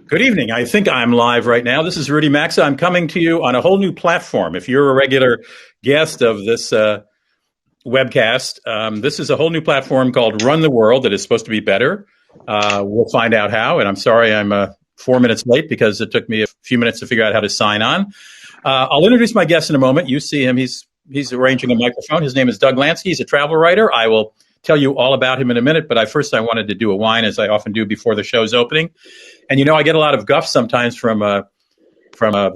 Good evening. I think I'm live right now. This is Rudy Maxa. I'm coming to you on a whole new platform. If you're a regular guest of this webcast, this is a whole new platform called Run the World that is supposed to be better. We'll find out how. And I'm sorry I'm 4 minutes late because it took me a few minutes to figure out how to sign on. I'll introduce my guest in a moment. You see him. He's arranging a microphone. His name is Doug Lansky. He's a travel writer. I will tell you all about him in a minute, but first I wanted to do a wine, as I often do before the show's opening. And, I get a lot of guff sometimes from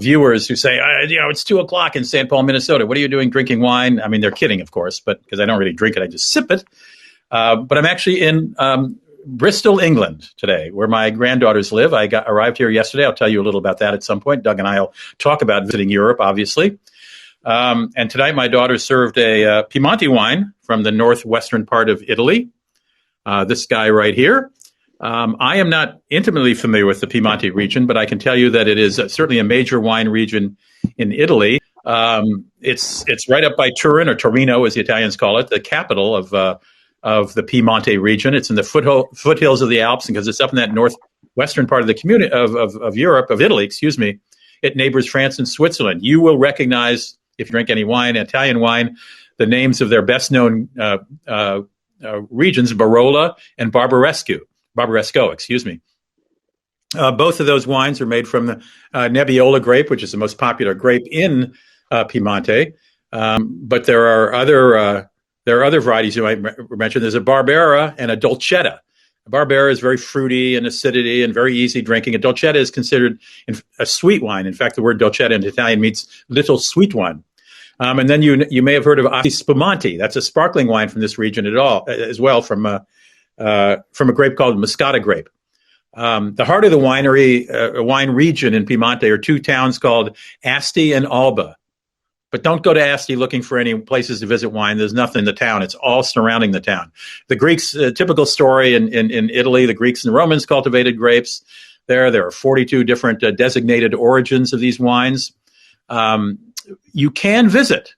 viewers who say, it's 2:00 in St. Paul, Minnesota. What are you doing drinking wine? I mean, they're kidding, of course, but because I don't really drink it, I just sip it. But I'm actually in Bristol, England today, where my granddaughters live. I arrived here yesterday. I'll tell you a little about that at some point. Doug and I will talk about visiting Europe, obviously. And tonight my daughter served a Piemonte wine from the northwestern part of Italy. This guy right here. I am not intimately familiar with the Piemonte region, but I can tell you that it is certainly a major wine region in Italy. It's right up by Turin, or Torino, as the Italians call it, the capital of the Piemonte region. It's in the foothills of the Alps, because it's up in that northwestern part of the community of Europe, of Italy, excuse me. It neighbors France and Switzerland. You will recognize, if you drink any wine, Italian wine, the names of their best-known regions, Barolo and Barbaresco, excuse me. Both of those wines are made from the Nebbiolo grape, which is the most popular grape in Piemonte. But there are other varieties you might mention. There's a Barbera and a Dolcetta. A Barbera is very fruity and acidity and very easy drinking. A Dolcetta is considered a sweet wine. In fact, the word Dolcetta in Italian means little sweet one. And then you may have heard of Asti Spumante. That's a sparkling wine from this region as well, from a grape called Moscata grape. The heart of the wine region in Piemonte are two towns called Asti and Alba. But don't go to Asti looking for any places to visit wine. There's nothing in the town. It's all surrounding the town. The Greeks, typical story in Italy, the Greeks and the Romans cultivated grapes there. There are 42 different designated origins of these wines. You can visit,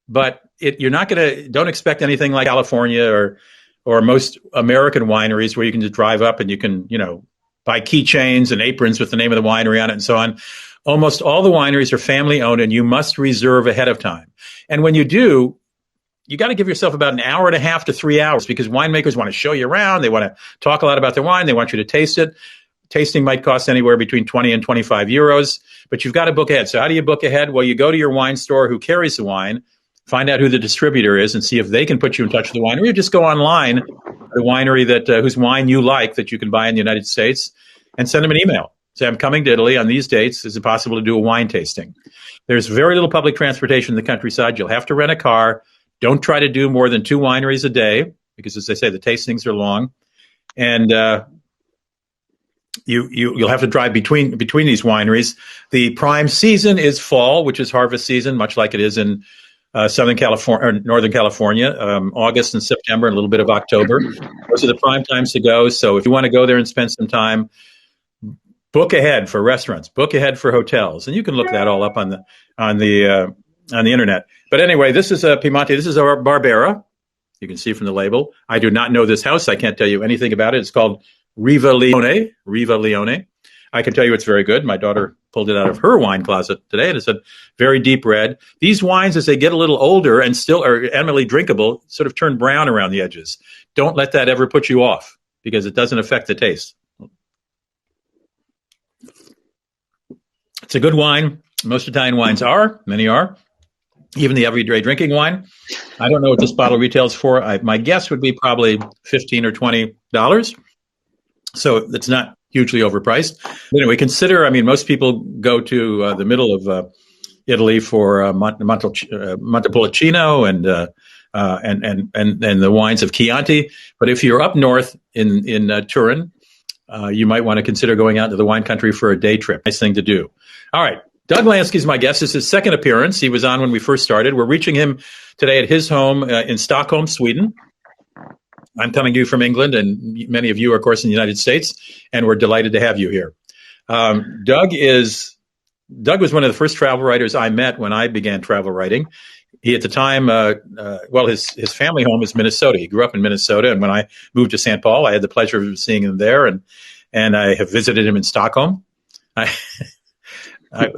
but you're not don't expect anything like California or most American wineries, where you can just drive up and you can, buy keychains and aprons with the name of the winery on it and so on. Almost all the wineries are family owned, and you must reserve ahead of time. And when you do, you got to give yourself about an hour and a half to 3 hours, because winemakers want to show you around. They want to talk a lot about their wine. They want you to taste it. Tasting might cost anywhere between 20 and 25 euros, but you've got to book ahead. So how do you book ahead? Well, you go to your wine store who carries the wine, find out who the distributor is, and see if they can put you in touch with the winery. Or just go online, the winery whose wine you like that you can buy in the United States, and send them an email. Say, I'm coming to Italy on these dates. Is it possible to do a wine tasting? There's very little public transportation in the countryside. You'll have to rent a car. Don't try to do more than 2 wineries a day, because, as they say, the tastings are long. And you'll have to drive between these wineries. The prime season is fall, which is harvest season, much like it is in Southern California or Northern California. August and September, and a little bit of October. Those are the prime times to go. So if you want to go there and spend some time, book ahead for restaurants, book ahead for hotels, and you can look that all up on the internet. But anyway, this is a Piemonte. This is our Barbera. You can see from the label. I do not know this house. I can't tell you anything about it. It's called Riva Leone. I can tell you it's very good. My daughter pulled it out of her wine closet today, and it's a very deep red. These wines, as they get a little older and still are eminently drinkable, sort of turn brown around the edges. Don't let that ever put you off, because it doesn't affect the taste. It's a good wine. Most Italian wines are. Many are. Even the everyday drinking wine. I don't know what this bottle retails for. My guess would be probably $15 or $20. So it's not hugely overpriced. But anyway, most people go to the middle of Italy for Montepulciano and the wines of Chianti. But if you're up north in Turin, you might want to consider going out to the wine country for a day trip. Nice thing to do. All right. Doug Lansky is my guest. This is his second appearance. He was on when we first started. We're reaching him today at his home in Stockholm, Sweden. I'm coming to you from England, and many of you are, of course, in the United States, and we're delighted to have you here. Doug was one of the first travel writers I met when I began travel writing. He, at the time, his family home is Minnesota. He grew up in Minnesota, and when I moved to St. Paul, I had the pleasure of seeing him there. And and I have visited him in Stockholm. I, I,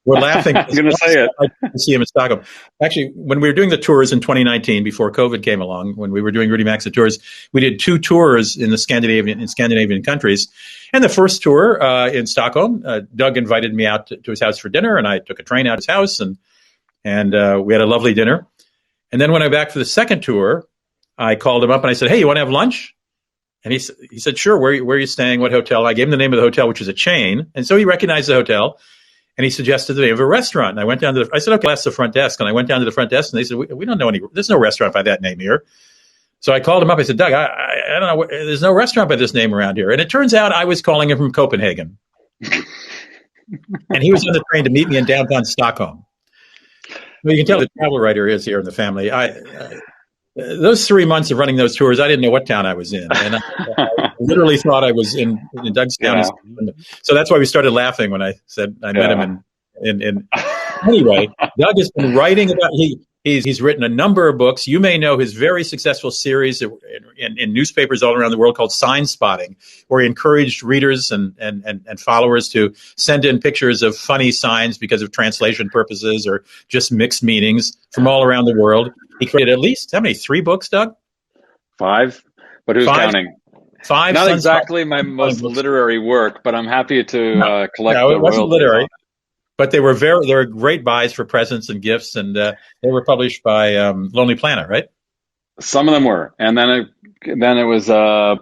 we're laughing. I'm going to say it. I see him in Stockholm. Actually, when we were doing the tours in 2019, before COVID came along, when we were doing Rudy Maxa tours, we did 2 tours in the Scandinavian countries. And the first tour in Stockholm, Doug invited me out to his house for dinner, and I took a train out to his house, and we had a lovely dinner. And then when I went back for the second tour, I called him up and I said, "Hey, you want to have lunch?" And he said, "Sure. Where are you staying? What hotel?" I gave him the name of the hotel, which is a chain. And so he recognized the hotel, and he suggested the name of a restaurant. And I went down to I said, "Okay, that's the front desk." And I went down to the front desk, and they said, we don't know there's no restaurant by that name here. So I called him up. I said, "Doug, I don't know. There's no restaurant by this name around here." And it turns out I was calling him from Copenhagen. And he was on the train to meet me in downtown Stockholm. Well, you can tell the travel writer is here in the family. Those 3 months of running those tours, I didn't know what town I was in. And I literally thought I was in Doug's town. Yeah. So that's why we started laughing when I said I met him in Anyway, Doug has been writing about, he's written a number of books. You may know his very successful series in newspapers all around the world called Sign Spotting, where he encouraged readers and followers to send in pictures of funny signs because of translation purposes or just mixed meanings from all around the world. He created at least, how many, 3 books, Doug? 5, but who's counting? 5. Not exactly my most literary work, but I'm happy to collect the royalties. It wasn't literary, but they were great buys for presents and gifts, and they were published by Lonely Planet, right? Some of them were, and then it was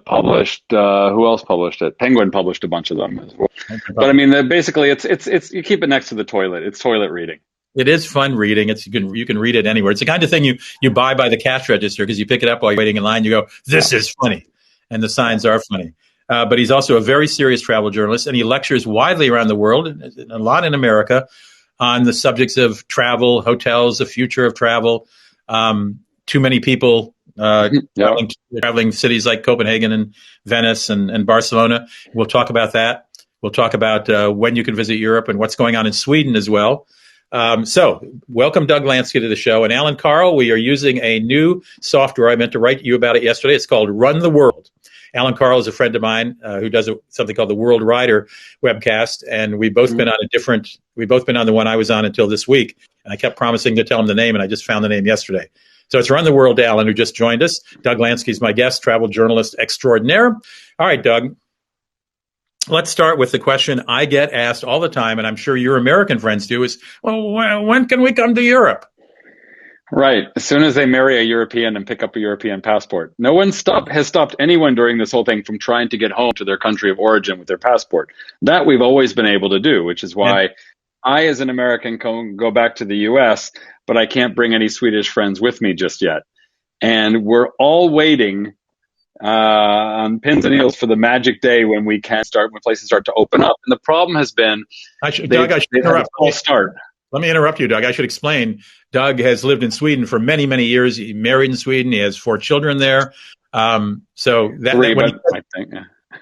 published. Who else published it? Penguin published a bunch of them as well. But I mean, basically, it's you keep it next to the toilet. It's toilet reading. It is fun reading. You can read it anywhere. It's the kind of thing you buy by the cash register because you pick it up while you're waiting in line. You go, "This is funny," and the signs are funny. But he's also a very serious travel journalist, and he lectures widely around the world, a lot in America, on the subjects of travel, hotels, the future of travel. Too many people traveling cities like Copenhagen and Venice and Barcelona. We'll talk about that. We'll talk about when you can visit Europe and what's going on in Sweden as well. So welcome, Doug Lansky, to the show. And Alan Carl, we are using a new software. I meant to write you about it yesterday. It's called Run the World. Alan Carl is a friend of mine who does something called the World Rider webcast, and we've both been on the one I was on until this week. And I kept promising to tell him the name, and I just found the name yesterday. So it's Run the World, Alan, who just joined us. Doug Lansky is my guest, travel journalist extraordinaire. All right, Doug. Let's start with the question I get asked all the time, and I'm sure your American friends do, is, well, when can we come to Europe? Right. As soon as they marry a European and pick up a European passport. No one has stopped anyone during this whole thing from trying to get home to their country of origin with their passport. That we've always been able to do, which is why I, as an American, can go back to the U.S., but I can't bring any Swedish friends with me just yet. And we're all waiting on pins and needles for the magic day when places start to open up. And the problem has been, Doug, I should interrupt. Let me interrupt you, Doug. I should explain. Doug has lived in Sweden for many, many years. He married in Sweden. He has 4 children there. I think.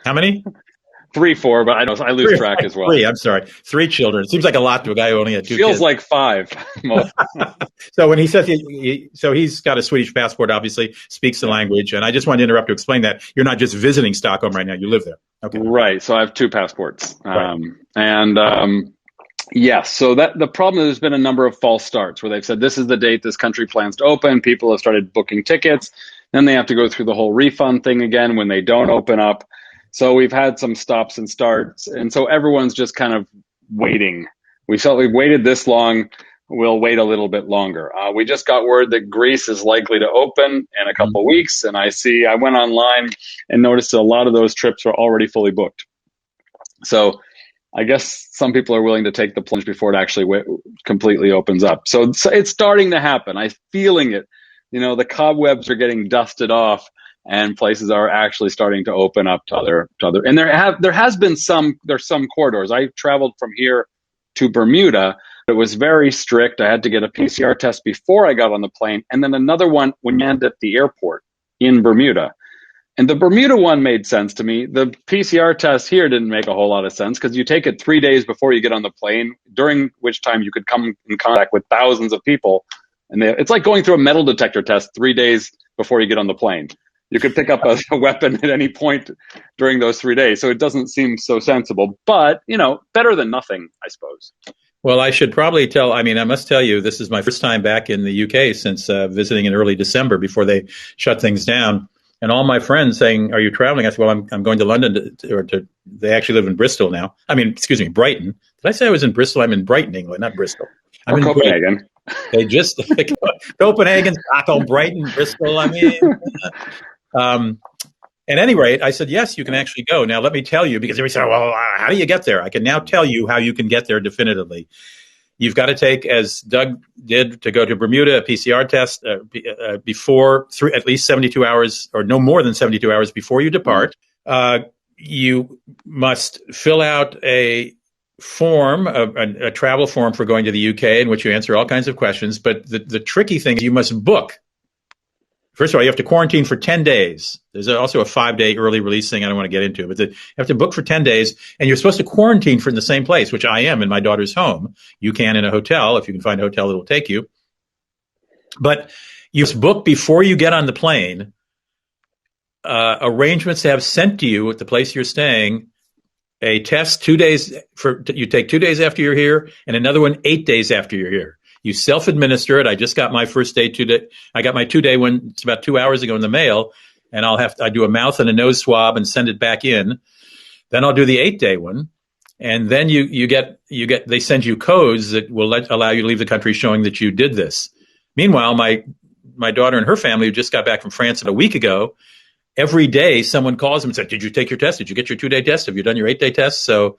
How many? 3, 4, but I lose track as well. 3, I'm sorry. 3 children. It seems like a lot to a guy who only had 2 Feels kids. like 5. So when he says he's got a Swedish passport, obviously speaks the language, and I just wanted to interrupt to explain that you're not just visiting Stockholm right now; you live there. Okay. Right. So I have 2 passports, right. Yes. So the problem, there's been a number of false starts where they've said this is the date this country plans to open. People have started booking tickets. Then they have to go through the whole refund thing again when they don't open up. So we've had some stops and starts. And so everyone's just kind of waiting. We've waited this long. We'll wait a little bit longer. We just got word that Greece is likely to open in a couple of weeks. And I went online and noticed that a lot of those trips are already fully booked. So I guess some people are willing to take the plunge before it actually completely opens up. So it's starting to happen. I'm feeling it. The cobwebs are getting dusted off, and places are actually starting to open up to other. And there's some corridors. I traveled from here to Bermuda. It was very strict. I had to get a PCR test before I got on the plane, and then another one when you land at the airport in Bermuda. And the Bermuda one made sense to me. The PCR test here didn't make a whole lot of sense because you take it 3 days before you get on the plane, during which time you could come in contact with thousands of people. And it's like going through a metal detector test 3 days before you get on the plane. You could pick up a weapon at any point during those 3 days. So it doesn't seem so sensible, but better than nothing, I suppose. Well, I should probably I must tell you, this is my first time back in the UK since visiting in early December before they shut things down. And all my friends saying, "Are you traveling?" I said, "Well, I'm going to London they actually live in Bristol now. Brighton. Did I say I was in Bristol? I'm in Brighton, England, not Bristol. I'm in Copenhagen. Brighton. They just Copenhagen, Stockholm, Brighton, Bristol. At any rate, I said, yes, you can actually go. Now, let me tell you, because everybody said, well, how do you get there? I can now tell you how you can get there definitively. You've got to take, as Doug did, to go to Bermuda, a PCR test before at least 72 hours or no more than 72 hours before you depart. You must fill out a form, a travel form for going to the UK in which you answer all kinds of questions. But the tricky thing is you must book. First of all, you have to quarantine for 10 days. There's also a 5-day early release thing I don't want to get into, but you have to book for 10 days, and you're supposed to quarantine from the same place, which I am in my daughter's home. You can in a hotel, if you can find a hotel that will take you. But you must book before you get on the plane, arrangements to have sent to you at the place you're staying, a test 2 days, you take 2 days after you're here, and another one 8 days after you're here. You self-administer it. I just got my first day 2 day. I got my 2 day one. It's about 2 hours ago in the mail, and I do a mouth and a nose swab and send it back in. Then I'll do the 8 day one, and then you get they send you codes that will allow you to leave the country, showing that you did this. Meanwhile, my daughter and her family, who just got back from France a week ago, every day someone calls them and says, "Did you take your test? Did you get your 2 day test? Have you done your 8 day test?" So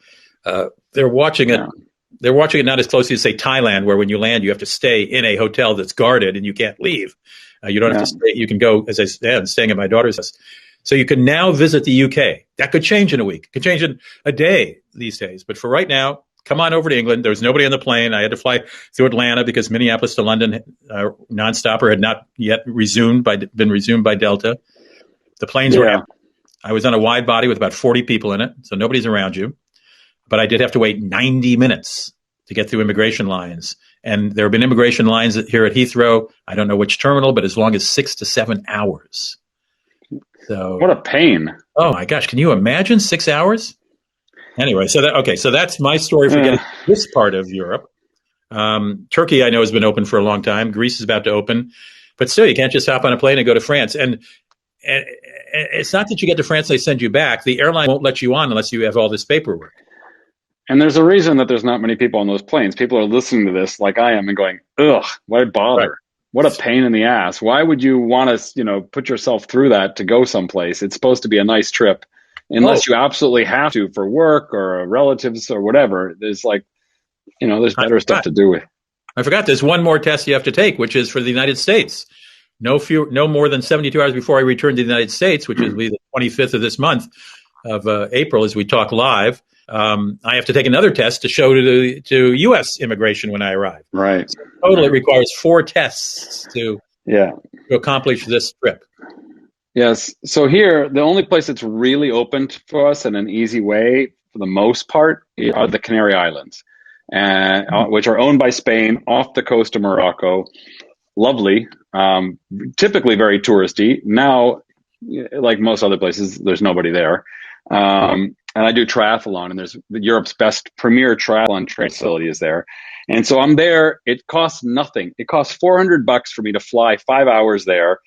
they're watching it. They're watching it not as closely as, say, Thailand, where when you land, you have to stay in a hotel that's guarded and you can't leave. You don't have to stay. You can go, as I said, staying at my daughter's house. So you can now visit the UK. That could change in a week. It could change in a day these days. But for right now, come on over to England. There's nobody on the plane. I had to fly through Atlanta because Minneapolis to London nonstopper had not yet been resumed by Delta. The planes were empty. I was on a wide body with about 40 people in it, so nobody's around you. But I did have to wait 90 minutes to get through immigration lines. And there have been immigration lines here at Heathrow. I don't know which terminal, but as long as 6 to 7 hours. So what a pain. Oh, my gosh. Can you imagine 6 hours? Anyway, so that's my story for getting this part of Europe. Turkey, I know, has been open for a long time. Greece is about to open. But still, you can't just hop on a plane and go to France. And it's not that you get to France, they send you back. The airline won't let you on unless you have all this paperwork. And there's a reason that there's not many people on those planes. People are listening to this like I am and going, ugh, why bother? Right. What a pain in the ass. Why would you want to, put yourself through that to go someplace? It's supposed to be a nice trip. Unless you absolutely have to for work or relatives or whatever. There's there's better stuff to do with. I forgot there's one more test you have to take, which is for the United States. No more than 72 hours before I return to the United States, which is the 25th of this month of April as we talk live. I have to take another test to show to U.S. immigration when I arrive. Right. So totally, it requires 4 tests to accomplish this trip. Yes. So here, the only place that's really open for us in an easy way, for the most part, are the Canary Islands, which are owned by Spain off the coast of Morocco. Lovely, typically very touristy. Now, like most other places, there's nobody there. And I do triathlon, and there's Europe's best premier triathlon training facility is there. And so I'm there. It costs nothing. It costs $400 for me to fly 5 hours there.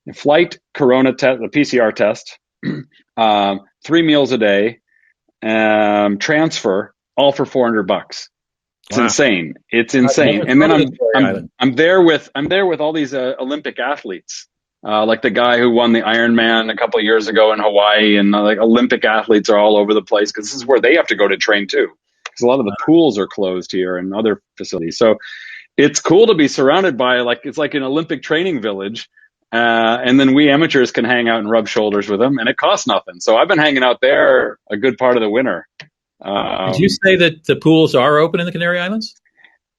A flight, corona test, a PCR test, 3 meals a day, transfer, all for $400. It's insane. It's insane. And then I'm there with all these Olympic athletes. Like the guy who won the Ironman a couple of years ago in Hawaii, and like Olympic athletes are all over the place because this is where they have to go to train too. Because a lot of the pools are closed here and other facilities. So it's cool to be surrounded by it's like an Olympic training village. And then we amateurs can hang out and rub shoulders with them, and it costs nothing. So I've been hanging out there a good part of the winter. Did you say that the pools are open in the Canary Islands?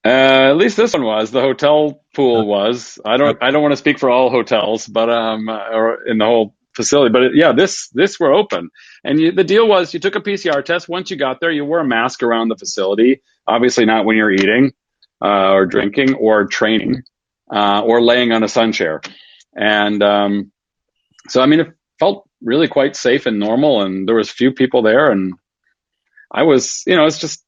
At least this one was. The hotel pool was. I don't want to speak for all hotels, but or in the whole facility. But this were open. And the deal was you took a PCR test. Once you got there, you wore a mask around the facility. Obviously not when you're eating or drinking or training or laying on a sun chair. And so, I mean, felt really quite safe and normal, and there was few people there, and I was, it's just,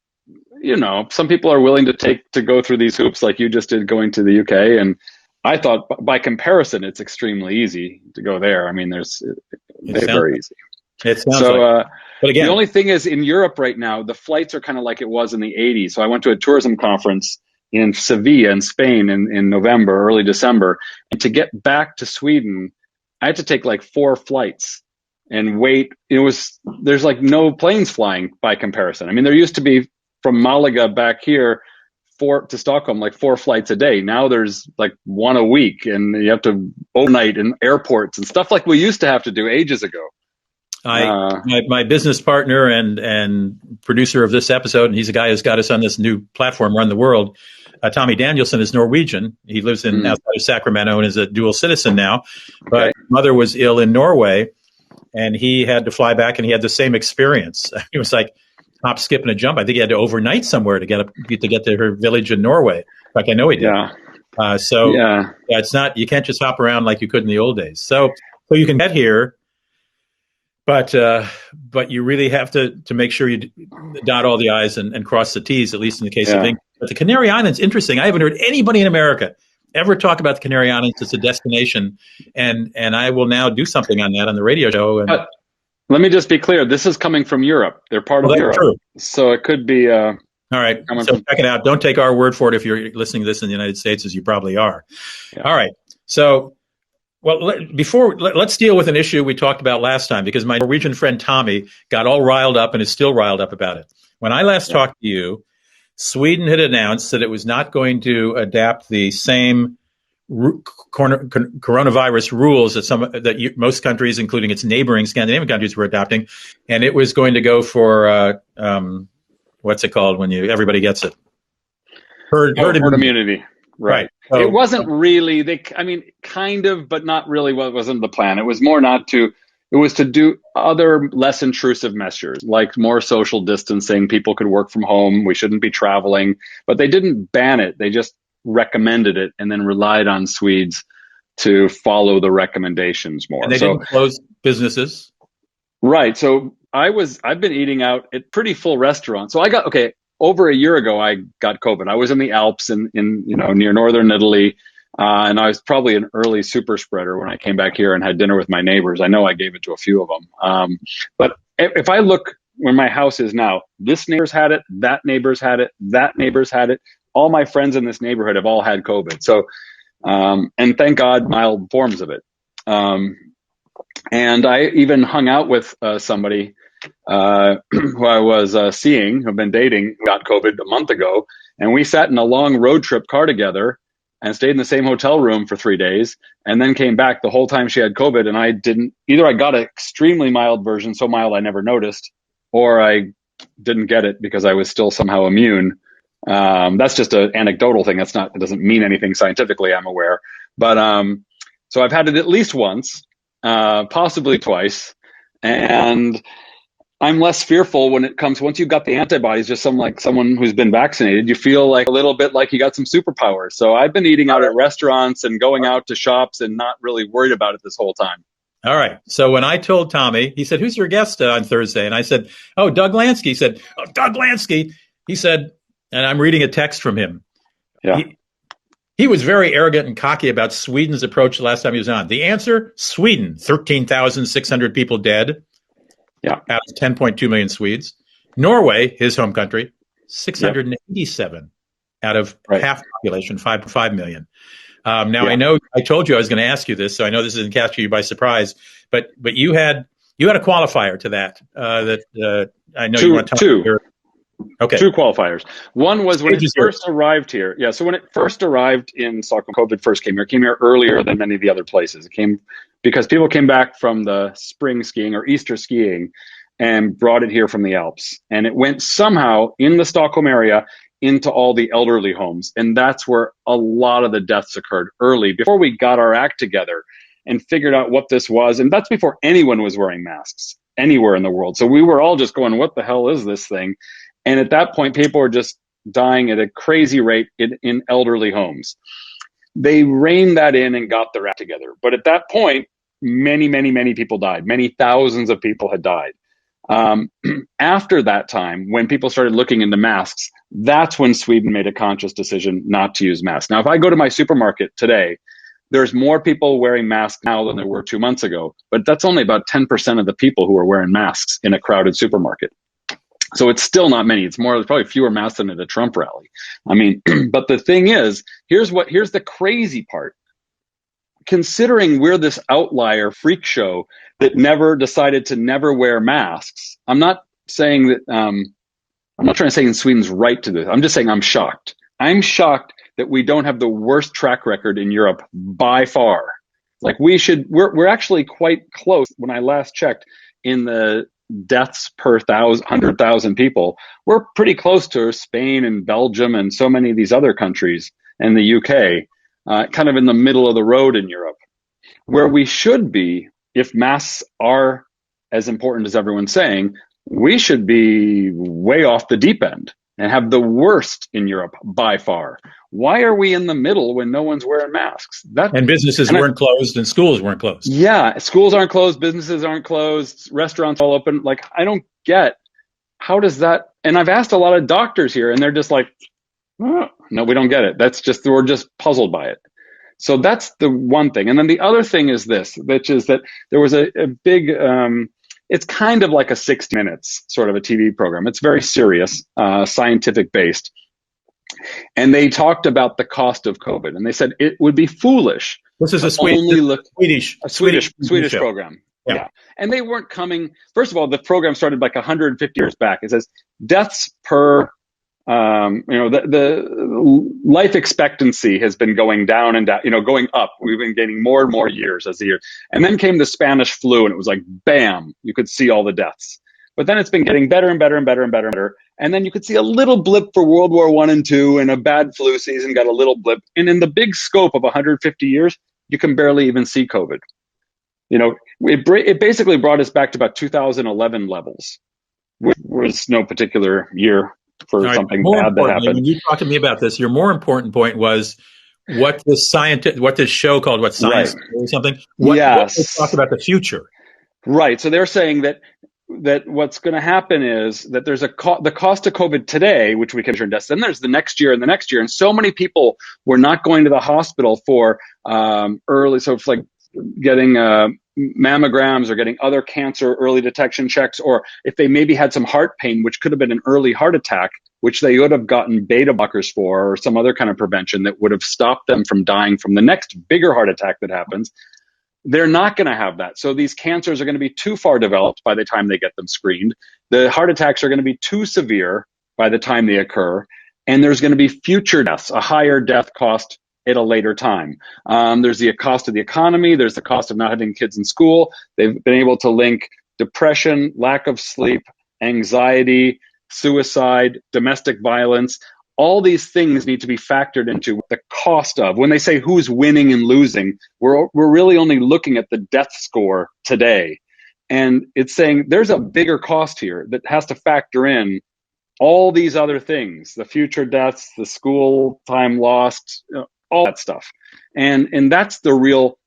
some people are willing to go through these hoops like you just did going to the UK, and I thought by comparison it's extremely easy to go there. I mean, very easy. It sounds So, like. But again, the only thing is, in Europe right now, the flights are kind of like it was in the 80s. So I went to a tourism conference in Sevilla in Spain in November, early December. And to get back to Sweden, I had to take like 4 flights and wait. There's like no planes flying by comparison. I mean, there used to be from Malaga back here to Stockholm, like 4 flights a day. Now there's like 1 a week, and you have to overnight in airports and stuff like we used to have to do ages ago. My business partner and producer of this episode, and he's the guy who's got us on this new platform, Run the World. Tommy Danielson is Norwegian. He lives outside of Sacramento and is a dual citizen now. But his mother was ill in Norway, and he had to fly back, and he had the same experience. It was like hop, skip, and a jump. I think he had to overnight somewhere to get to her village in Norway. Like I know he did. Yeah. It's not, you can't just hop around like you could in the old days. So you can get here. But you really have to make sure you dot all the I's and cross the T's, at least in the case of England. But the Canary Islands, interesting. I haven't heard anybody in America ever talk about the Canary Islands as a destination, and I will now do something on that on the radio show. And let me just be clear. This is coming from Europe. They're part of Europe. True. So it could be... all right. So check it out. Don't take our word for it if you're listening to this in the United States, as you probably are. Yeah. All right. So... Well, let's deal with an issue we talked about last time, because my Norwegian friend Tommy got all riled up and is still riled up about it. When I last talked to you, Sweden had announced that it was not going to adapt the same coronavirus rules that most countries, including its neighboring Scandinavian countries, were adopting, and it was going to go for what's it called when everybody gets it? Herd immunity. Right. So, it wasn't really, kind of, but not really what wasn't the plan. It was more it was to do other less intrusive measures, like more social distancing. People could work from home. We shouldn't be traveling, but they didn't ban it. They just recommended it and then relied on Swedes to follow the recommendations more. And they didn't close businesses. Right. So I've been eating out at pretty full restaurants. So over a year ago, I got COVID. I was in the Alps in near northern Italy, and I was probably an early super spreader when I came back here and had dinner with my neighbors. I know I gave it to a few of them. But if I look where my house is now, this neighbor's had it, that neighbor's had it, that neighbor's had it. All my friends in this neighborhood have all had COVID. So, and thank God, mild forms of it. And I even hung out with somebody who I was seeing, who've been dating, who got COVID a month ago. And we sat in a long road trip car together and stayed in the same hotel room for 3 days, and then came back the whole time she had COVID. And I got an extremely mild version, so mild I never noticed, or I didn't get it because I was still somehow immune. That's just an anecdotal thing. It doesn't mean anything scientifically, I'm aware. But so I've had it at least once, possibly twice. And I'm less fearful when it comes, once you've got the antibodies, just someone who's been vaccinated, you feel like a little bit like you got some superpowers. So I've been eating out at restaurants and going out to shops and not really worried about it this whole time. All right. So when I told Tommy, he said, "Who's your guest on Thursday?" And I said, "Oh, Doug Lansky." He said, "Oh, Doug Lansky." He said, and I'm reading a text from him. Yeah. He was very arrogant and cocky about Sweden's approach the last time he was on. The answer, Sweden, 13,600 people dead. Yeah, out of 10.2 million Swedes. Norway, his home country, 687 out of half the population, 5 million. Now I know I told you I was going to ask you this, so I know this isn't catching you by surprise. But you had a qualifier to that. I know you want to talk about. Okay. 2 qualifiers. One was when it first arrived here. Yeah, so when it first arrived in Stockholm, COVID first came here earlier than many of the other places. It came because people came back from the spring skiing or Easter skiing and brought it here from the Alps. And it went somehow in the Stockholm area into all the elderly homes. And that's where a lot of the deaths occurred early, before we got our act together and figured out what this was. And that's before anyone was wearing masks anywhere in the world. So we were all just going, what the hell is this thing? And at that point, people were just dying at a crazy rate in elderly homes. They reined that in and got their act together. But at that point, many, many, many people died. Many thousands of people had died. After that time, when people started looking into masks, that's when Sweden made a conscious decision not to use masks. Now, if I go to my supermarket today, there's more people wearing masks now than there were 2 months ago, but that's only about 10% of the people who are wearing masks in a crowded supermarket. So it's still not many. It's probably fewer masks than at a Trump rally. I mean, but the thing is, here's the crazy part. Considering we're this outlier freak show that never decided to never wear masks, I'm not saying that, I'm not trying to say Sweden's right to this. I'm just saying I'm shocked. I'm shocked that we don't have the worst track record in Europe by far. Like we're actually quite close. When I last checked in the deaths per 100,000 people, we're pretty close to Spain and Belgium and so many of these other countries and the UK. Kind of in the middle of the road in Europe, where we should be, if masks are as important as everyone's saying, we should be way off the deep end and have the worst in Europe by far. Why are we in the middle when no one's wearing masks? And businesses weren't closed and schools weren't closed. Yeah, schools aren't closed, businesses aren't closed, restaurants all open. Like, I don't get, how does that, and I've asked a lot of doctors here and they're just like, oh, no, we don't get it. We're just puzzled by it. So that's the one thing. And then the other thing is this, which is that there was a big, it's kind of like a 60 Minutes sort of a TV program. It's very serious, scientific based. And they talked about the cost of COVID. And they said it would be foolish. This is a Swedish show. program. Yeah. And they weren't coming. First of all, the program started like 150 years back. It says deaths per the life expectancy has been going down and down, going up. We've been getting more and more years as the year. And then came the Spanish flu and it was like, bam, you could see all the deaths. But then it's been getting better and better and better and better and better. And then you could see a little blip for World War I and II, and a bad flu season got a little blip. And in the big scope of 150 years, you can barely even see COVID. It basically brought us back to about 2011 levels, which was no particular year for something bad that happened. When you talked to me about this, your more important point was what this show called Science or something. What they talk about the future. Right. So they're saying that what's going to happen is that there's the cost of COVID today, which we can measure in deaths. Then there's the next year and the next year. And so many people were not going to the hospital for early. So it's like getting mammograms or getting other cancer early detection checks, or if they maybe had some heart pain, which could have been an early heart attack, which they would have gotten beta blockers for, or some other kind of prevention that would have stopped them from dying from the next bigger heart attack that happens. They're not going to have that. So these cancers are going to be too far developed by the time they get them screened. The heart attacks are going to be too severe by the time they occur. And there's going to be future deaths, a higher death cost at a later time. There's the cost of the economy. There's the cost of not having kids in school. They've been able to link depression, lack of sleep, anxiety, suicide, domestic violence. All these things need to be factored into the cost of. When they say who's winning and losing, we're really only looking at the death score today. And it's saying there's a bigger cost here that has to factor in all these other things, the future deaths, the school time lost, all that stuff. And that's the real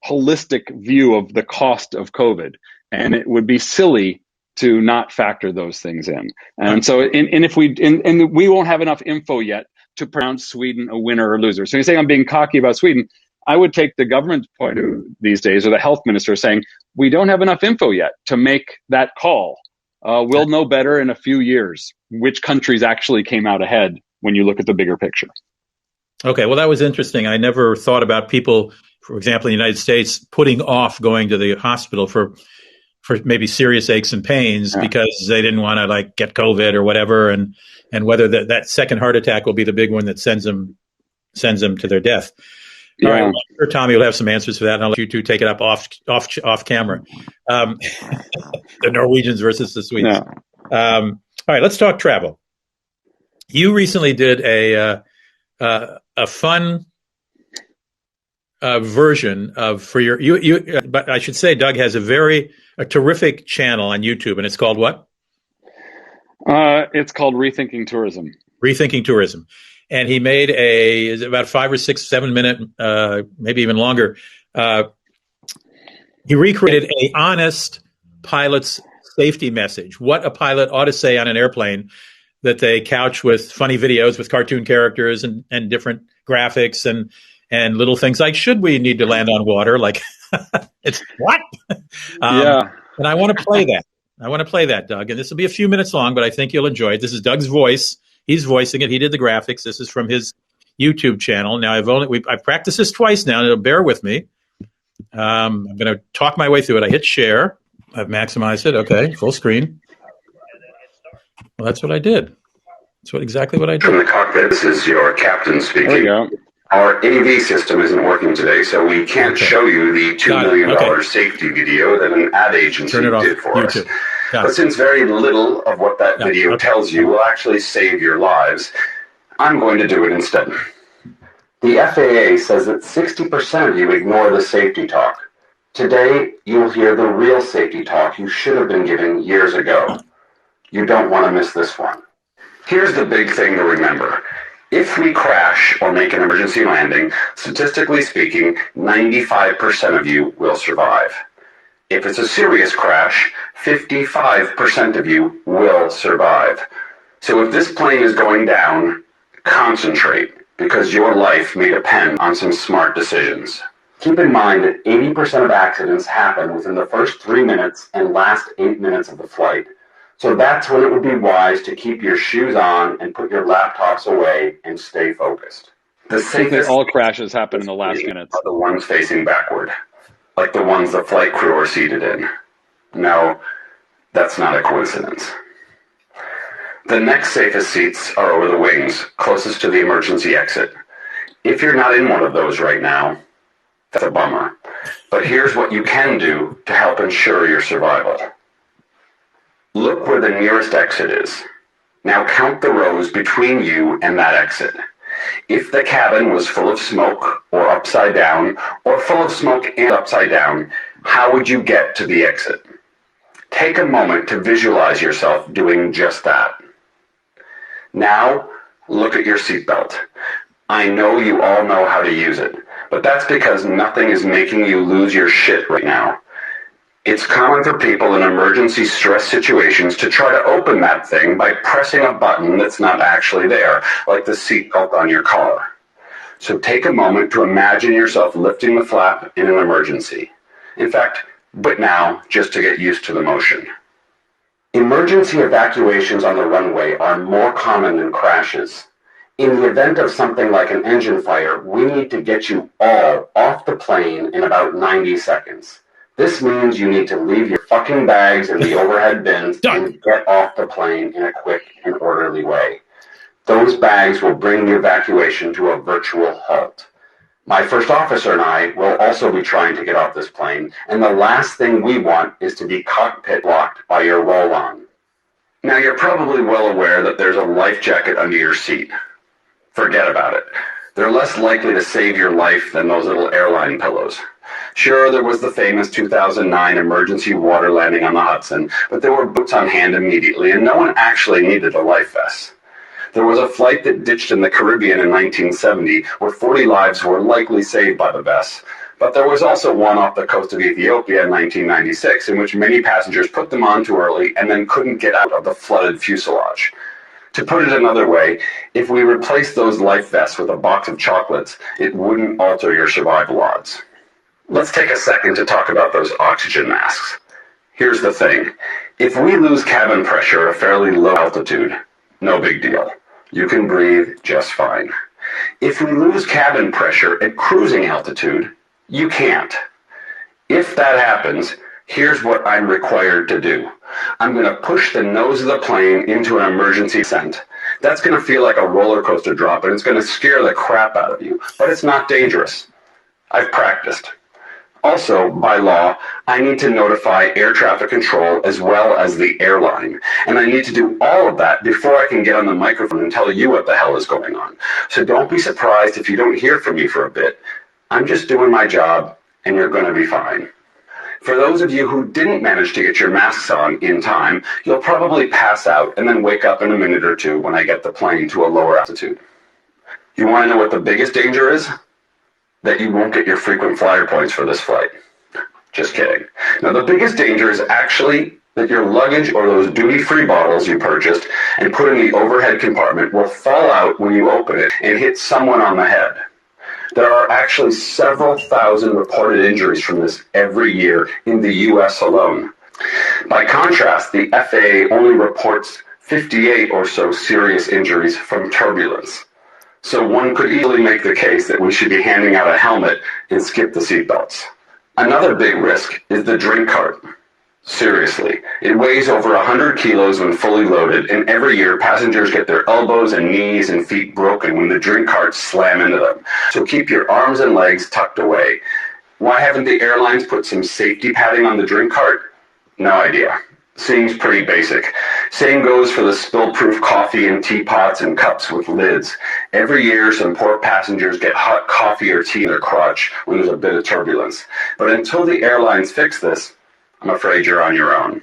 holistic view of the cost of COVID. And it would be silly to not factor those things in. And so, if we won't have enough info yet to pronounce Sweden a winner or loser. So you're saying I'm being cocky about Sweden. I would take the government's point of these days, or the health minister saying, we don't have enough info yet to make that call. We'll know better in a few years which countries actually came out ahead when you look at the bigger picture. Okay, well, that was interesting. I never thought about people, for example, in the United States, putting off going to the hospital for maybe serious aches and pains because they didn't want to get COVID or whatever, and whether that second heart attack will be the big one that sends them to their death. All right, well, I'm sure Tommy will have some answers for that, and I'll let you two take it up off camera. The Norwegians versus the Swedes. Yeah. All right, let's talk travel. You recently did a fun version of but I should say Doug has a terrific channel on YouTube, and it's called what? It's called Rethinking Tourism. Rethinking Tourism. And he made is about 5 or 6, 7 minute, maybe even longer, He recreated a honest pilot's safety message, what a pilot ought to say on an airplane, that they couch with funny videos with cartoon characters and different graphics and little things like, should we need to land on water? Like, it's what? Yeah. And I want to play that. I want to play that, Doug. And this will be a few minutes long, but I think you'll enjoy it. This is Doug's voice. He's voicing it. He did the graphics. This is from his YouTube channel. Now, I've practiced this twice now, and bear with me. I'm going to talk my way through it. I hit share. I've maximized it. Okay, full screen. Well, that's what I did. Exactly what I did. From the cockpit, this is your captain speaking. There we go. Our AV system isn't working today, so we can't show you the $2 million safety video that an ad agency did for us. But since very little of what that video tells you will actually save your lives, I'm going to do it instead. The FAA says that 60% of you ignore the safety talk. Today, you'll hear the real safety talk you should have been given years ago. You don't want to miss this one. Here's the big thing to remember. If we crash or make an emergency landing, statistically speaking, 95% of you will survive. If it's a serious crash, 55% of you will survive. So if this plane is going down, concentrate, because your life may depend on some smart decisions. Keep in mind that 80% of accidents happen within the first 3 minutes and last 8 minutes of the flight. So that's when it would be wise to keep your shoes on and put your laptops away and stay focused. The safest all crashes happen in the last minutes. Are the ones facing backward, like the ones the flight crew are seated in. No, that's not a coincidence. The next safest seats are over the wings, closest to the emergency exit. If you're not in one of those right now, that's a bummer. But here's what you can do to help ensure your survival. Look where the nearest exit is. Now count the rows between you and that exit. If the cabin was full of smoke or upside down, or full of smoke and upside down, how would you get to the exit? Take a moment to visualize yourself doing just that. Now, look at your seatbelt. I know you all know how to use it, but that's because nothing is making you lose your shit right now. It's common for people in emergency stress situations to try to open that thing by pressing a button that's not actually there, like the seatbelt on your car. So take a moment to imagine yourself lifting the flap in an emergency. In fact, do it now just to get used to the motion. Emergency evacuations on the runway are more common than crashes. In the event of something like an engine fire, we need to get you all off the plane in about 90 seconds. This means you need to leave your fucking bags in the overhead bins and get off the plane in a quick and orderly way. Those bags will bring the evacuation to a virtual halt. My first officer and I will also be trying to get off this plane, and the last thing we want is to be cockpit locked by your roll-on. Now, you're probably well aware that there's a life jacket under your seat. Forget about it. They're less likely to save your life than those little airline pillows. Sure, there was the famous 2009 emergency water landing on the Hudson, but there were boots on hand immediately, and no one actually needed a life vest. There was a flight that ditched in the Caribbean in 1970, where 40 lives were likely saved by the vests. But there was also one off the coast of Ethiopia in 1996, in which many passengers put them on too early and then couldn't get out of the flooded fuselage. To put it another way, if we replaced those life vests with a box of chocolates, it wouldn't alter your survival odds. Let's take a second to talk about those oxygen masks. Here's the thing. If we lose cabin pressure at a fairly low altitude, no big deal. You can breathe just fine. If we lose cabin pressure at cruising altitude, you can't. If that happens, here's what I'm required to do. I'm going to push the nose of the plane into an emergency descent. That's going to feel like a roller coaster drop, and it's going to scare the crap out of you, but it's not dangerous. I've practiced. Also, by law, I need to notify air traffic control as well as the airline. And I need to do all of that before I can get on the microphone and tell you what the hell is going on. So don't be surprised if you don't hear from me for a bit. I'm just doing my job, and you're going to be fine. For those of you who didn't manage to get your masks on in time, you'll probably pass out and then wake up in a minute or two when I get the plane to a lower altitude. You want to know what the biggest danger is? That you won't get your frequent flyer points for this flight. Just kidding. Now, the biggest danger is actually that your luggage or those duty-free bottles you purchased and put in the overhead compartment will fall out when you open it and hit someone on the head. There are actually several thousand reported injuries from this every year in the US alone. By contrast, the FAA only reports 58 or so serious injuries from turbulence. So one could easily make the case that we should be handing out a helmet and skip the seatbelts. Another big risk is the drink cart. Seriously, it weighs over 100 kilos when fully loaded, and every year passengers get their elbows and knees and feet broken when the drink carts slam into them. So keep your arms and legs tucked away. Why haven't the airlines put some safety padding on the drink cart? No idea. Seems pretty basic. Same goes for the spill-proof coffee and teapots and cups with lids. Every year, some poor passengers get hot coffee or tea in their crotch when there's a bit of turbulence. But until the airlines fix this, I'm afraid you're on your own.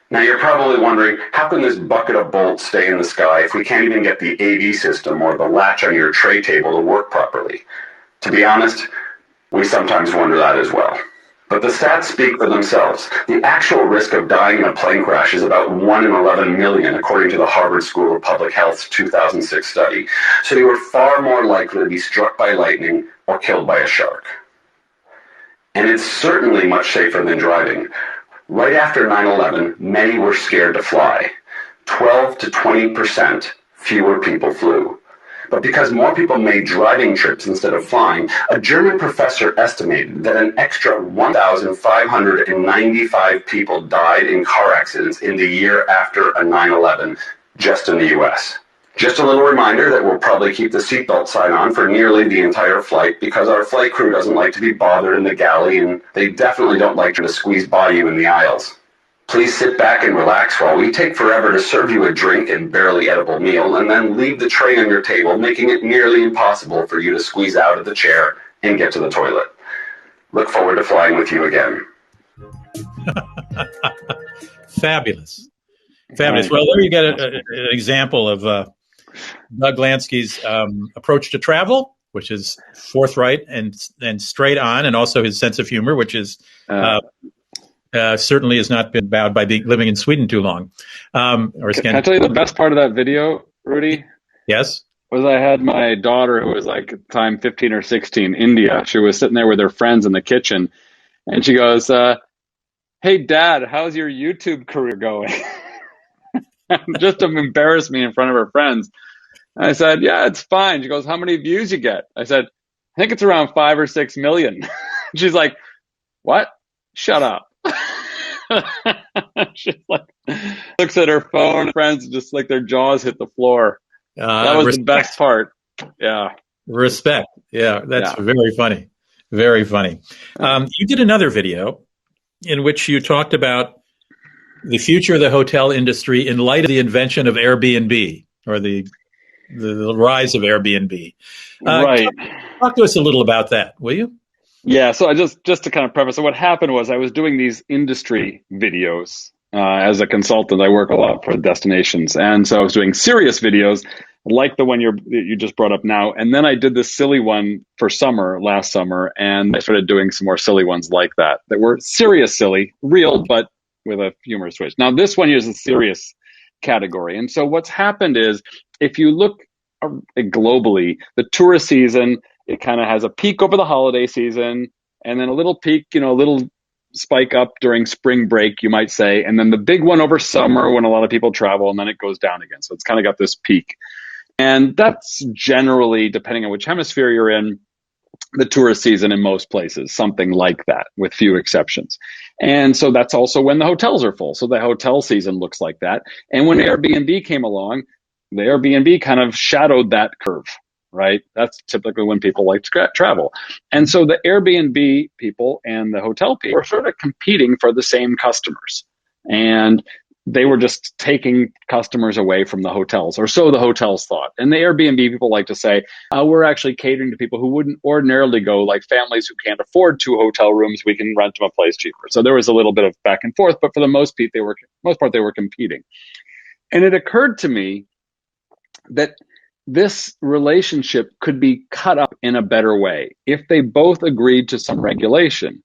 Now you're probably wondering, how can this bucket of bolts stay in the sky if we can't even get the AV system or the latch on your tray table to work properly? To be honest, we sometimes wonder that as well. But the stats speak for themselves. The actual risk of dying in a plane crash is about 1 in 11 million, according to the Harvard School of Public Health's 2006 study. So you are far more likely to be struck by lightning or killed by a shark. And it's certainly much safer than driving. Right after 9/11, many were scared to fly. 12 to 20% fewer people flew. But because more people made driving trips instead of flying, a German professor estimated that an extra 1,595 people died in car accidents in the year after a 9/11, just in the US. Just a little reminder that we'll probably keep the seatbelt sign on for nearly the entire flight because our flight crew doesn't like to be bothered in the galley, and they definitely don't like to squeeze by you in the aisles. Please sit back and relax while we take forever to serve you a drink and barely edible meal, and then leave the tray on your table, making it nearly impossible for you to squeeze out of the chair and get to the toilet. Look forward to flying with you again. Fabulous. Fabulous. Well, there you get an example of Doug Lansky's approach to travel, which is forthright and straight on, and also his sense of humor, which is certainly has not been bowed by living in Sweden too long. Can I tell you the best part of that video, Rudy? Yes. Was I had my daughter, who was like at the time 15 or 16, India. She was sitting there with her friends in the kitchen, and she goes, "Hey, Dad, how's your YouTube career going?" Just to embarrass me in front of her friends. And I said, "Yeah, it's fine." She goes, "How many views you get?" I said, "I think it's around 5 or 6 million." She's like, "What? Shut up." She's like, looks at her phone, friends just like their jaws hit the floor. That was the best part. Yeah. Respect. Yeah, that's very funny. Very funny. You did another video in which you talked about the future of the hotel industry in light of the invention of Airbnb, or the rise of Airbnb. Right. Talk to us a little about that, will you? Yeah, so I just to kind of preface, so what happened was I was doing these industry videos. As a consultant, I work a lot for destinations, and so I was doing serious videos like the one you just brought up now. And then I did this silly one for last summer, and I started doing some more silly ones like that were serious, silly, real, but with a humorous twist. Now, this one here is a serious category. And so what's happened is, if you look globally, the tourist season, it kind of has a peak over the holiday season, and then a little peak, a little spike up during spring break, you might say, and then the big one over summer when a lot of people travel, and then it goes down again. So it's kind of got this peak. And that's generally, depending on which hemisphere you're in, the tourist season in most places, something like that, with few exceptions. And so that's also when the hotels are full. So the hotel season looks like that. And when Airbnb came along, the Airbnb kind of shadowed that curve, right? That's typically when people like to travel. And so the Airbnb people and the hotel people are sort of competing for the same customers. And they were just taking customers away from the hotels, or so the hotels thought. And the Airbnb people like to say, we're actually catering to people who wouldn't ordinarily go, like families who can't afford 2 hotel rooms, we can rent them a place cheaper. So there was a little bit of back and forth, but for the most part, they were competing. And it occurred to me that this relationship could be cut up in a better way if they both agreed to some regulation.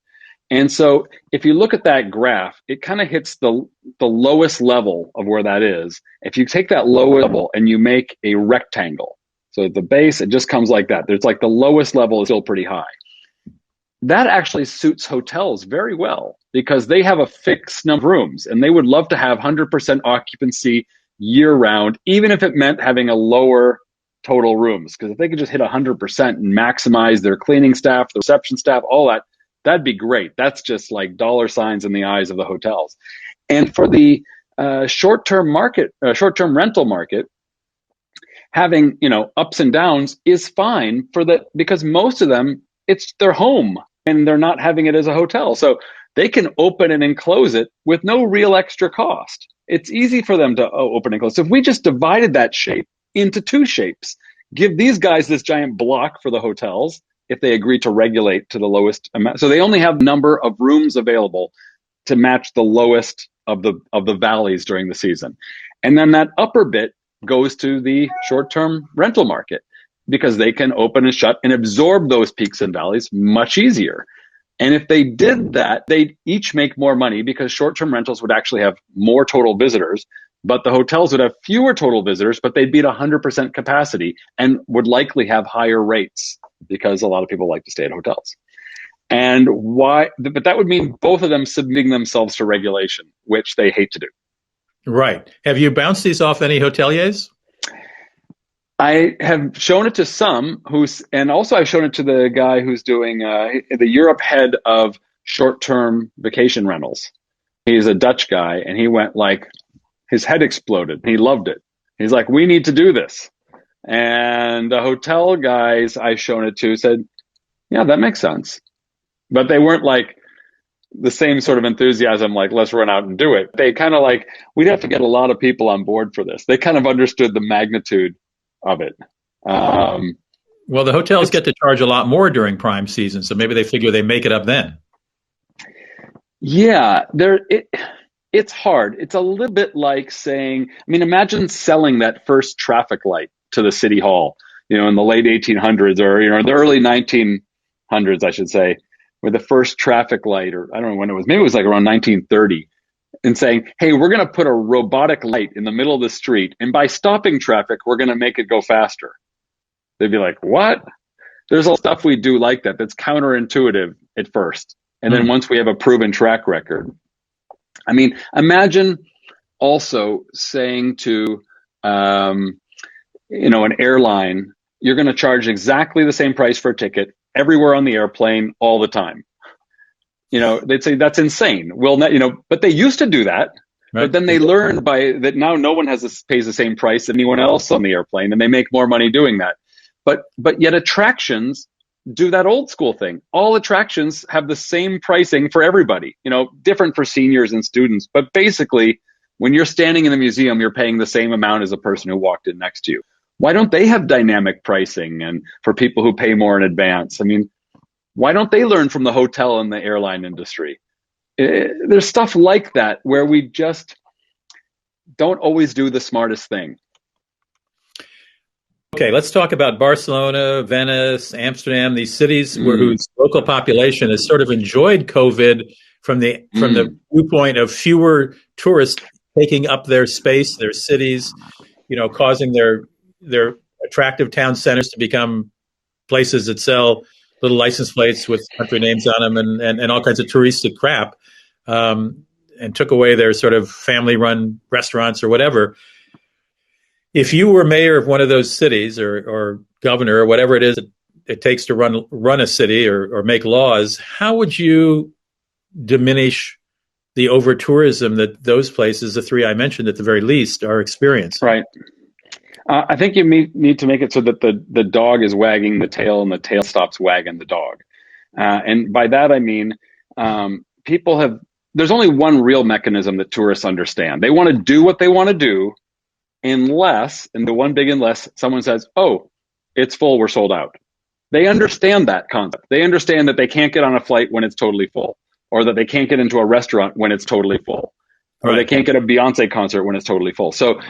And so if you look at that graph, it kind of hits the lowest level of where that is. If you take that low level and you make a rectangle, so at the base, it just comes like that. There's like the lowest level is still pretty high. That actually suits hotels very well because they have a fixed number of rooms and they would love to have 100% occupancy year round, even if it meant having a lower total rooms. Because if they could just hit 100% and maximize their cleaning staff, the reception staff, all that, that'd be great. That's just like dollar signs in the eyes of the hotels. And for the short-term rental market, having ups and downs is fine because most of them, it's their home and they're not having it as a hotel. So they can open it and close it with no real extra cost. It's easy for them to open and close. So if we just divided that shape into two shapes, give these guys this giant block for the hotels if they agree to regulate to the lowest amount. So they only have number of rooms available to match the lowest of the valleys during the season. And then that upper bit goes to the short-term rental market because they can open and shut and absorb those peaks and valleys much easier. And if they did that, they'd each make more money because short-term rentals would actually have more total visitors, but the hotels would have fewer total visitors, but they'd be at 100% capacity and would likely have higher rates because a lot of people like to stay at hotels. And why? But that would mean both of them submitting themselves to regulation, which they hate to do. Right. Have you bounced these off any hoteliers? I have shown it to some and also I've shown it to the guy who's doing the Europe head of short-term vacation rentals. He's a Dutch guy and he went like, his head exploded. He loved it. He's like, we need to do this. And the hotel guys I've shown it to said, yeah, that makes sense. But they weren't like the same sort of enthusiasm, like, let's run out and do it. They kind of like, we'd have to get a lot of people on board for this. They kind of understood the magnitude of it. Well, the hotels get to charge a lot more during prime season, so maybe they figure they make it up then. Yeah, it's hard. It's a little bit like saying, imagine selling that first traffic light to the city hall, in the late 1800s or, the early 1900s, I should say, with the first traffic light, or I don't know when it was, maybe it was like around 1930, and saying, hey, we're going to put a robotic light in the middle of the street, and by stopping traffic, we're going to make it go faster. They'd be like, what? There's all stuff we do like that that's counterintuitive at first. And then once we have a proven track record. Imagine also saying to, an airline, you're going to charge exactly the same price for a ticket everywhere on the airplane all the time. They'd say that's insane. But they used to do that. Right. But then they learned that now no one pays the same price as anyone else on the airplane, and they make more money doing that. But yet attractions do that old school thing. All attractions have the same pricing for everybody, different for seniors and students. But basically, when you're standing in the museum, you're paying the same amount as a person who walked in next to you. Why don't they have dynamic pricing and for people who pay more in advance? Why don't they learn from the hotel and the airline industry? There's stuff like that where we just don't always do the smartest thing. Okay, let's talk about Barcelona, Venice, Amsterdam, these cities whose local population has sort of enjoyed COVID from the viewpoint of fewer tourists taking up their space, their cities, causing their attractive town centers to become places that sell little license plates with country names on them and all kinds of touristic crap, and took away their sort of family-run restaurants or whatever. If you were mayor of one of those cities or governor or whatever it is it takes to run a city or make laws, how would you diminish the over-tourism that those places, the three I mentioned at the very least, are experiencing? Right. I think you need to make it so that the dog is wagging the tail and the tail stops wagging the dog. And by that, I mean, there's only one real mechanism that tourists understand. They want to do what they want to do unless, and the one big unless, someone says, oh, it's full, we're sold out. They understand that concept. They understand that they can't get on a flight when it's totally full, or that they can't get into a restaurant when it's totally full, or they can't get a Beyonce concert when it's totally full. So,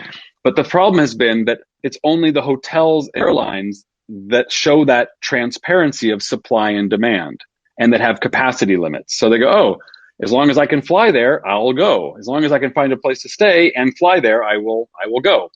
but the problem has been that it's only the hotels, airlines that show that transparency of supply and demand. and that have capacity limits. So they go, oh, as long as I can fly there, I'll go. As long as I can find a place to stay and fly there, I will go.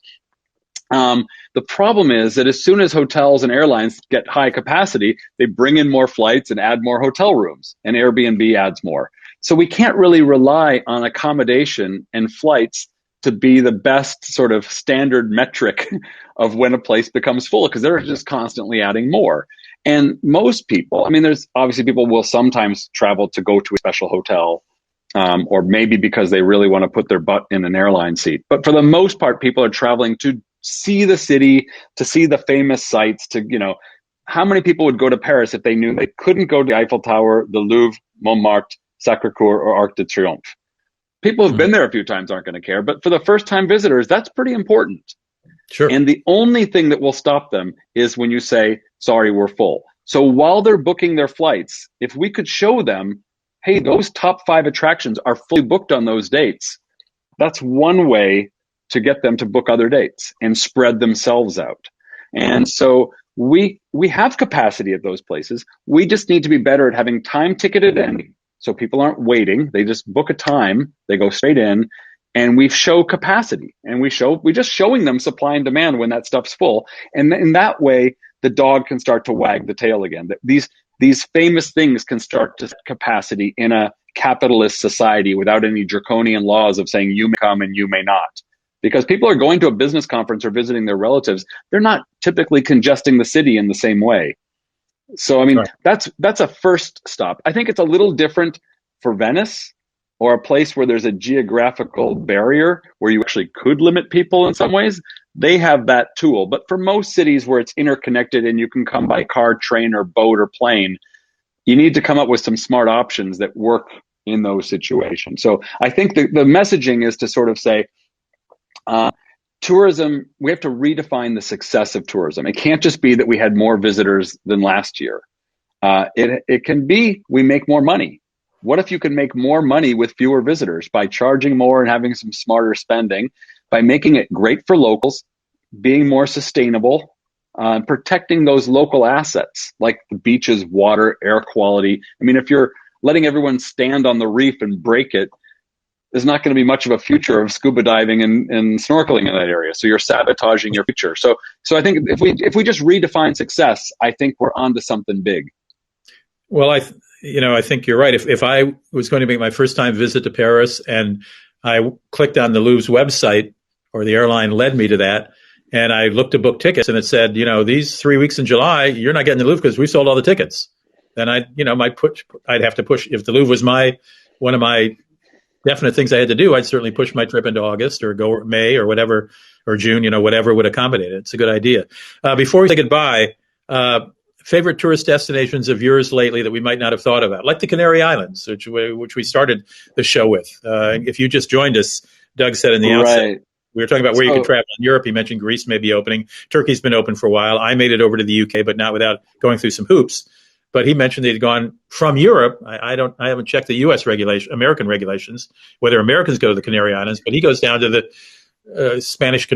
The problem is that as soon as hotels and airlines get high capacity, they bring in more flights and add more hotel rooms, and Airbnb adds more. So we can't really rely on accommodation and flights to be the best sort of standard metric of when a place becomes full, because they're just constantly adding more. And most people, I mean, there's obviously people will sometimes travel to go to a special hotel, or maybe because they really want to put their butt in an airline seat. But for the most part, people are traveling to see the city, to see the famous sites, to, how many people would go to Paris if they knew they couldn't go to the Eiffel Tower, the Louvre, Montmartre, Sacré-Cœur, or Arc de Triomphe? People who've been there a few times aren't going to care, but for the first-time visitors, that's pretty important. Sure. And the only thing that will stop them is when you say, sorry, we're full. So while they're booking their flights, if we could show them, hey, those top 5 attractions are fully booked on those dates, that's one way to get them to book other dates and spread themselves out. And so we have capacity at those places. We just need to be better at having time ticketed in, so people aren't waiting. They just book a time, they go straight in, and we show capacity, and we just showing them supply and demand when that stuff's full. And in that way, the dog can start to wag the tail again. These famous things can start to set capacity in a capitalist society without any draconian laws of saying you may come and you may not. Because people are going to a business conference or visiting their relatives, they're not typically congesting the city in the same way. So, I mean, right. That's a first stop. I think it's a little different for Venice, or a place where there's a geographical barrier where you actually could limit people in some ways. They have that tool. But for most cities where it's interconnected and you can come by car, train, or boat or plane, you need to come up with some smart options that work in those situations. So I think the messaging is to sort of say, tourism, we have to redefine the success of tourism. It can't just be that we had more visitors than last year. It can be we make more money. What if you can make more money with fewer visitors by charging more and having some smarter spending, by making it great for locals, being more sustainable, protecting those local assets like the beaches, water, air quality. I mean, if you're letting everyone stand on the reef and break it, there's not going to be much of a future of scuba diving and snorkeling in that area. So you're sabotaging your future. So I think if we just redefine success, I think we're onto something big. Well, I think you're right. If I was going to make my first time visit to Paris and I clicked on the Louvre's website, or the airline led me to that, and I looked to book tickets and it said, these 3 weeks in July, you're not getting the Louvre because we sold all the tickets. Then I'd have to push. If the Louvre was one of my definite things I had to do, I'd certainly push my trip into August or go May or whatever, or June, whatever would accommodate it. It's a good idea. Before we say goodbye, favorite tourist destinations of yours lately that we might not have thought about, like the Canary Islands, which we started the show with. If you just joined us, Doug said in the outset, we were talking about where you could travel in Europe. He mentioned Greece may be opening. Turkey's been open for a while. I made it over to the UK, but not without going through some hoops. But he mentioned they'd gone from Europe. I haven't checked the U.S. American regulations, whether Americans go to the Canary Islands, but he goes down to the Spanish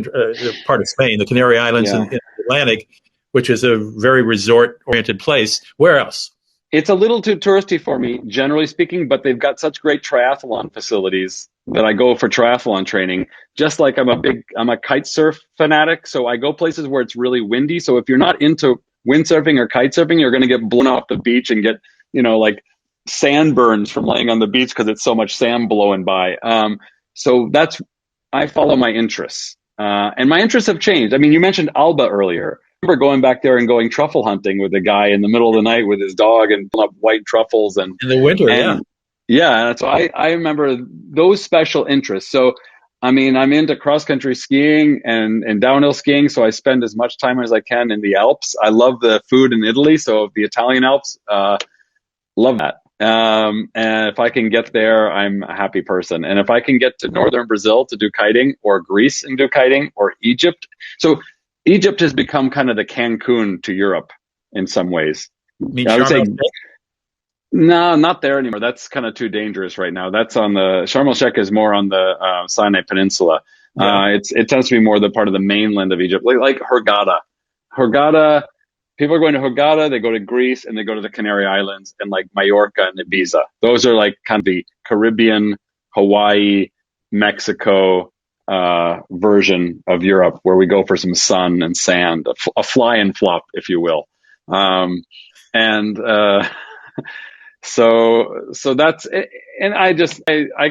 part of Spain, the Canary Islands in the Atlantic, which is a very resort-oriented place. Where else? It's a little too touristy for me, generally speaking, but they've got such great triathlon facilities that I go for triathlon training. Just like I'm a kite surf fanatic, so I go places where it's really windy. So if you're not into windsurfing or kite surfing, you're going to get blown off the beach and get, like sandburns from laying on the beach because it's so much sand blowing by. So I follow my interests. And my interests have changed. I mean, you mentioned Alba earlier. I remember going back there and going truffle hunting with a guy in the middle of the night with his dog and pulling up white truffles. And in the winter, Yeah, so I remember those special interests. So, I mean, I'm into cross-country skiing and downhill skiing, so I spend as much time as I can in the Alps. I love the food in Italy, so the Italian Alps, love that. And if I can get there, I'm a happy person. And if I can get to northern Brazil to do kiting, or Greece and do kiting, or Egypt. So Egypt has become kind of the Cancun to Europe in some ways. I would say, no, not there anymore. That's kind of too dangerous right now. That's on the Sharm el-Sheikh is more on the Sinai Peninsula. Yeah. It tends to be more the part of the mainland of Egypt, like Hurghada. Hurghada people are going to Hurghada, they go to Greece, and they go to the Canary Islands and like Mallorca and Ibiza. Those are like kind of the Caribbean, Hawaii, Mexico version of Europe, where we go for some sun and sand, a fly and flop, if you will. And so that's it. And I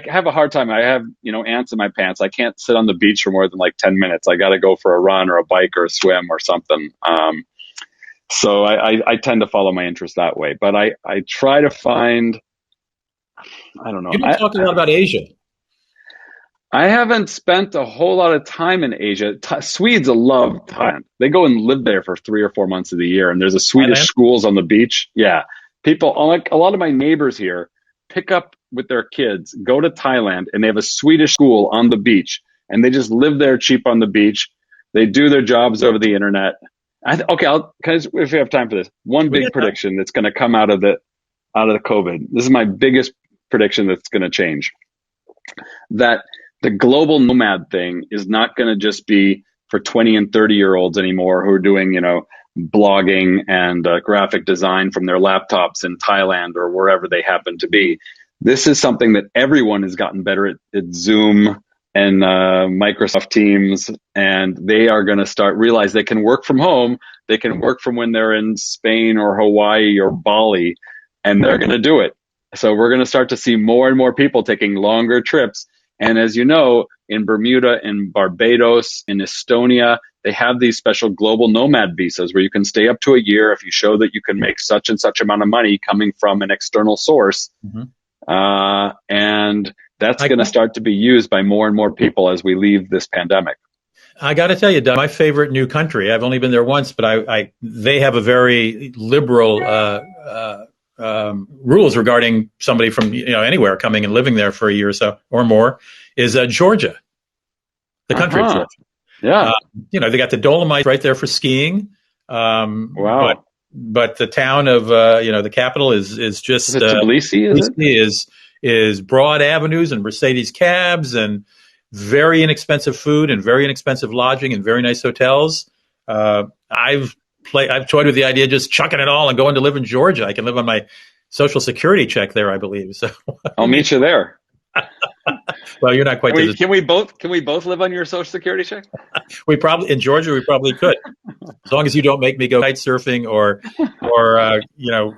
have a hard time. I have, ants in my pants. I can't sit on the beach for more than like 10 minutes. I got to go for a run or a bike or a swim or something. So I tend to follow my interest that way, but I try to find, I don't know. You've been talking a lot about Asia. I haven't spent a whole lot of time in Asia. Swedes love Thailand. They go and live there for 3 or 4 months of the year. And there's a Swedish schools on the beach. Yeah. People, like a lot of my neighbors here, pick up with their kids, go to Thailand, and they have a Swedish school on the beach. And they just live there cheap on the beach. They do their jobs over the internet. If we have time for this, one big prediction that's going to come out of the COVID. This is my biggest prediction that's going to change. That the global nomad thing is not going to just be for 20 and 30-year-olds anymore who are doing, blogging and graphic design from their laptops in Thailand or wherever they happen to be. This is something that everyone has gotten better at Zoom and Microsoft Teams, and they are going to realize they can work from home. They can work from when they're in Spain or Hawaii or Bali, and they're going to do it. So we're going to start to see more and more people taking longer trips. And as you know, in Bermuda, in Barbados, in Estonia, they have these special global nomad visas where you can stay up to a year if you show that you can make such and such amount of money coming from an external source. And that's going to start to be used by more and more people as we leave this pandemic. I got to tell you, Doug, my favorite new country, I've only been there once, but they have a very liberal rules regarding somebody from anywhere coming and living there for a year or so or more, is Georgia, the country of Georgia. Yeah, they got the Dolomites right there for skiing. Wow. But the town of the capital is just Tbilisi. Is broad avenues and Mercedes cabs and very inexpensive food and very inexpensive lodging and very nice hotels. I've toyed with the idea of just chucking it all and going to live in Georgia. I can live on my Social Security check there, I believe. So I'll meet you there. Well, you're not quite. Can we both live on your Social Security check? In Georgia we probably could, as long as you don't make me go kite surfing or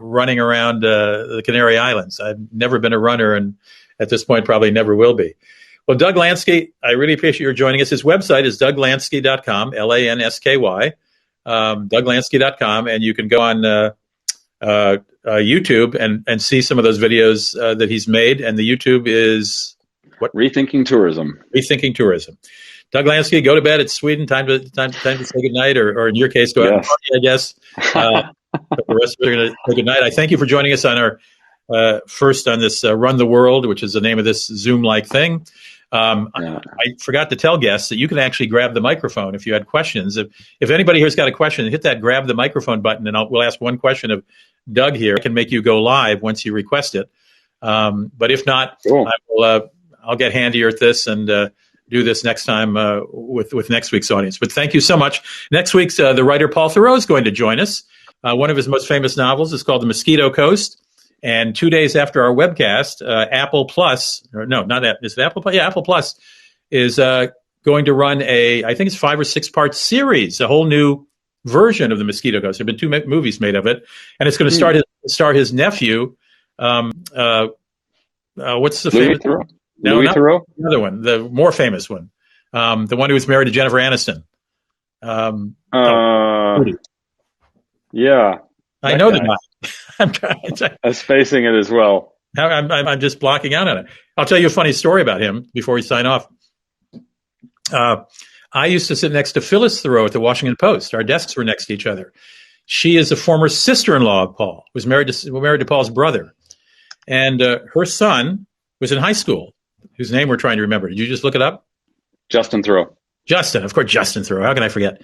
running around the Canary Islands. I've never been a runner, and at this point probably never will be. Well, Doug Lansky, I really appreciate your joining us. His website is douglansky.com, Lansky. douglansky.com, and you can go on YouTube and see some of those videos that he's made. And the YouTube is what? Rethinking Tourism. Rethinking Tourism. Doug Lansky, go to bed. It's Sweden. Time to say goodnight, or in your case, go out and party, I guess. But the rest of us are going to say goodnight. I thank you for joining us on our first on this Run the World, which is the name of this Zoom-like thing. I forgot to tell guests that you can actually grab the microphone if you had questions. If anybody here's got a question, hit that grab the microphone button, and we'll ask one question of Doug here. I can make you go live once you request it. But if not, cool. I'll get handier at this and do this next time with next week's audience. But thank you so much. Next week's the writer Paul Theroux is going to join us. One of his most famous novels is called The Mosquito Coast. And 2 days after our webcast, Apple Plus, is it Apple Plus? Yeah, Apple Plus is going to run I think it's 5 or 6 part series, a whole new version of The Mosquito Coast. There have been 2 movies made of it, and it's going to start his nephew. What's the famous one? No, not the other one, the more famous one, the one who was married to Jennifer Aniston. Yeah, I know the guy. I was facing it as well. I'm just blocking out on it. I'll tell you a funny story about him before we sign off. I used to sit next to Phyllis Theroux at the Washington Post. Our desks were next to each other. She is a former sister-in-law of Paul, was married to Paul's brother. And her son was in high school, whose name we're trying to remember. Did you just look it up? Justin Theroux. Justin, of course, Justin Theroux. How can I forget?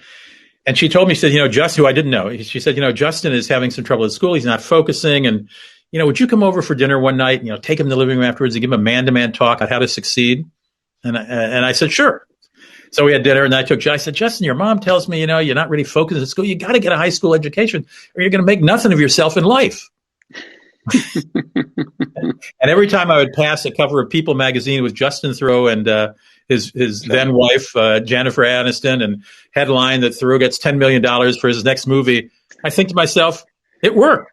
And she told me, she said, Justin, who I didn't know, she said, Justin is having some trouble at school. He's not focusing. And, would you come over for dinner one night and, take him to the living room afterwards and give him a man-to-man talk on how to succeed? And I said, sure. So we had dinner, and I said, Justin, your mom tells me, you're not really focused at school. You got to get a high school education, or you're going to make nothing of yourself in life. And every time I would pass a cover of People magazine with Justin Theroux and his then wife, Jennifer Aniston, and headline that Theroux gets $10 million for his next movie, I think to myself, it worked.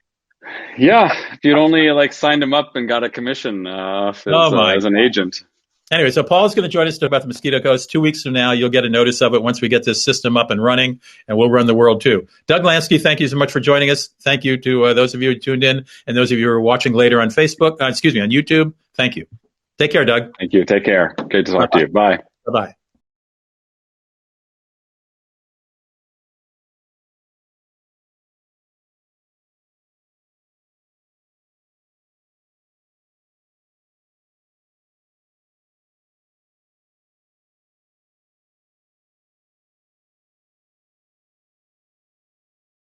Yeah, if you'd only signed him up and got a commission as an agent. Anyway, so Paul's going to join us to talk about the Mosquito Coast. 2 weeks from now, you'll get a notice of it once we get this system up and running, and we'll run the world too. Doug Lansky, thank you so much for joining us. Thank you to those of you who tuned in, and those of you who are watching later on Facebook, on YouTube. Thank you. Take care, Doug. Thank you. Take care. Good to talk to you. Bye. Bye-bye.